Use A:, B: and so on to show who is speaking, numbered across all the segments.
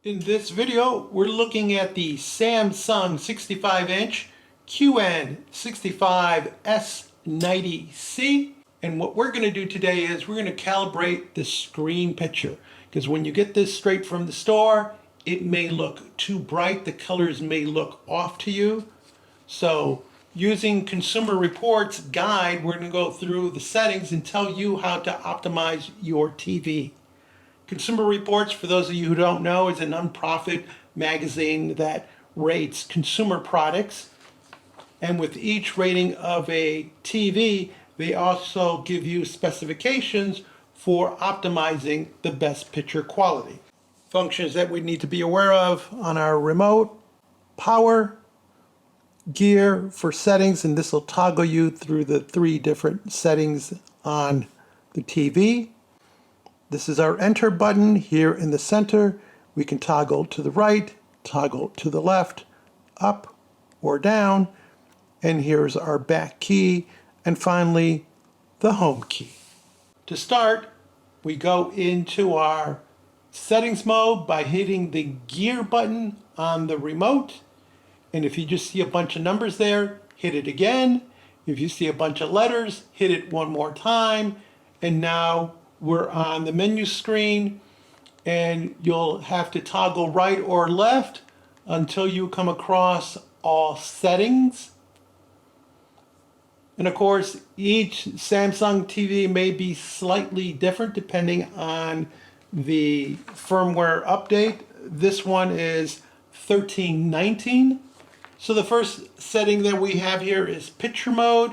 A: In this video, we're looking at the Samsung 65-inch QN65S90C. And what we're going to do today is we're going to calibrate the screen picture. Because when you get this straight from the store, it may look too bright. The colors may look off to you. So using Consumer Reports guide, we're going to go through the settings and tell you how to optimize your TV. Consumer Reports, for those of you who don't know, is a nonprofit magazine that rates consumer products. And with each rating of a TV, they also give you specifications for optimizing the best picture quality. Functions that we need to be aware of on our remote: power, gear for settings, and this will toggle you through the 3 different settings on the TV. This is our enter button here in the center. We can toggle to the right, toggle to the left, up or down. And here's our back key. And finally, the home key. To start, we go into our settings mode by hitting the gear button on the remote. And if you just see a bunch of numbers there, hit it again. If you see a bunch of letters, hit it one more time. And now we're on the menu screen, and you'll have to toggle right or left until you come across all settings. And of course, each Samsung TV may be slightly different depending on the firmware update. This one is 1319. So the first setting that we have here is picture mode.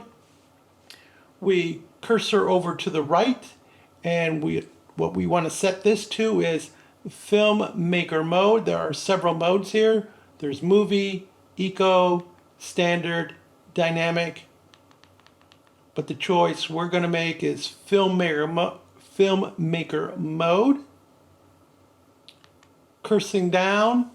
A: We cursor over to the right, and what we want to set this to is Filmmaker mode. There are several modes here. There's movie, eco, standard, dynamic. But the choice we're going to make is Filmmaker mode. Cursing down,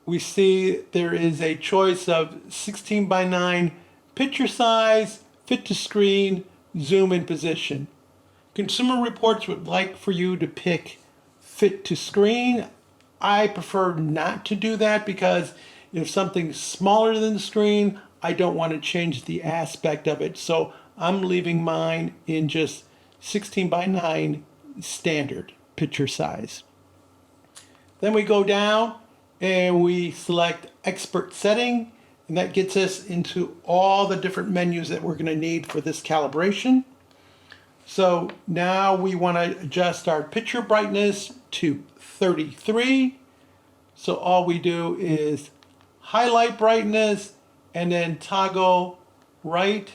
A: we see there is a choice of 16:9 picture size, fit to screen, zoom in position. Consumer Reports would like for you to pick fit to screen. I prefer not to do that because if something's smaller than the screen, I don't want to change the aspect of it. So I'm leaving mine in just 16:9 standard picture size. Then we go down and we select expert setting, and that gets us into all the different menus that we're going to need for this calibration. So now we want to adjust our picture brightness to 33. So all we do is highlight brightness and then toggle right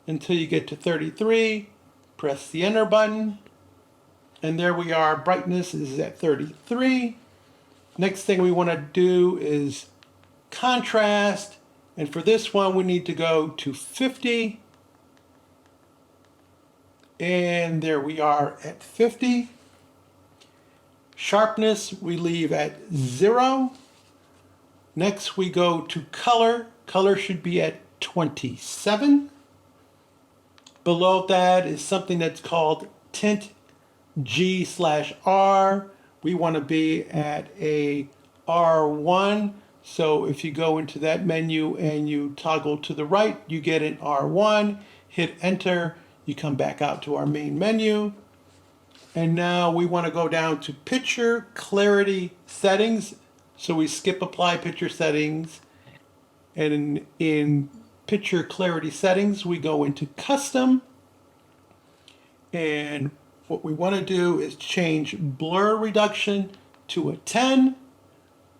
A: until you get to 33. Press the enter button. And there we are. Brightness is at 33. Next thing we want to do is contrast. And for this one, we need to go to 50. And there we are at 50. Sharpness we leave at 0. Next we go to color. Color should be at 27. Below that is something that's called Tint G/R. We want to be at a R1. So if you go into that menu and you toggle to the right, you get an R1. Hit enter. You come back out to our main menu. And now we want to go down to picture clarity settings. So we skip apply picture settings. And in picture clarity settings, we go into custom. And what we want to do is change blur reduction to a 10.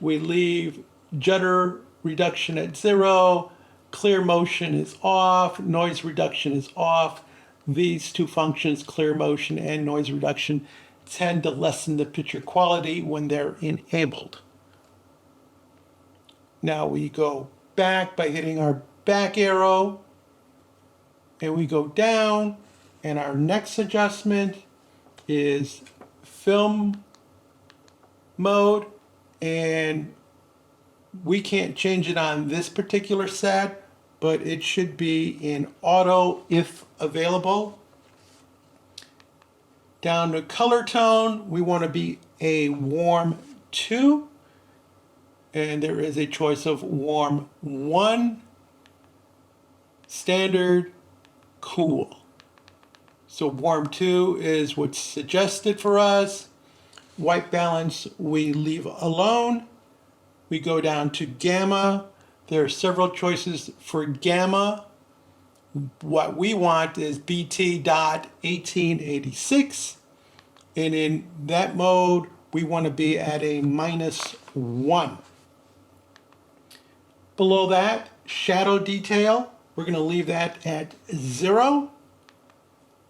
A: We leave judder reduction at 0. Clear motion is off. Noise reduction is off. These 2 functions, clear motion and noise reduction, tend to lessen the picture quality when they're enabled. Now we go back by hitting our back arrow, and we go down, and our next adjustment is film mode, and we can't change it on this particular set, but it should be in auto if available. Down to color tone, we want to be a warm 2. And there is a choice of warm 1, standard, cool. So warm 2 is what's suggested for us. White balance we leave alone. We go down to gamma. There are several choices for gamma. What we want is BT dot 1886. And in that mode, we want to be at a -1. Below that, shadow detail, we're going to leave that at 0.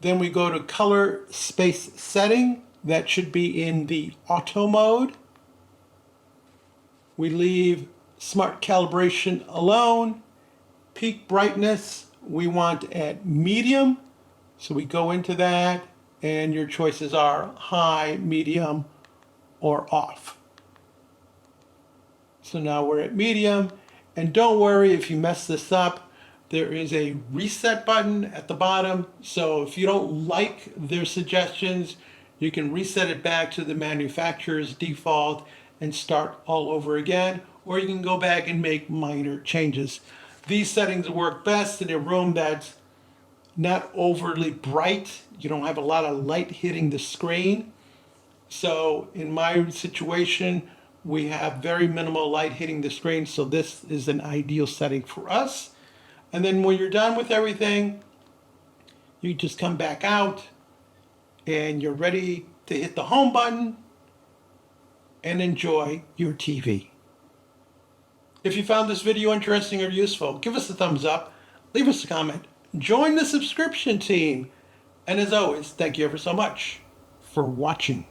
A: Then we go to color space setting. That should be in the auto mode. We leave smart calibration alone. Peak brightness, we want at medium. So we go into that, and your choices are high, medium, or off. So now we're at medium. And don't worry if you mess this up. There is a reset button at the bottom. So if you don't like their suggestions, you can reset it back to the manufacturer's default and start all over again. Or you can go back and make minor changes. These settings work best in a room that's not overly bright. You don't have a lot of light hitting the screen. So in my situation, we have very minimal light hitting the screen. So this is an ideal setting for us. And then when you're done with everything, you just come back out and you're ready to hit the home button and enjoy your TV. If you found this video interesting or useful, give us a thumbs up, leave us a comment, join the subscription team, and as always, thank you ever so much for watching.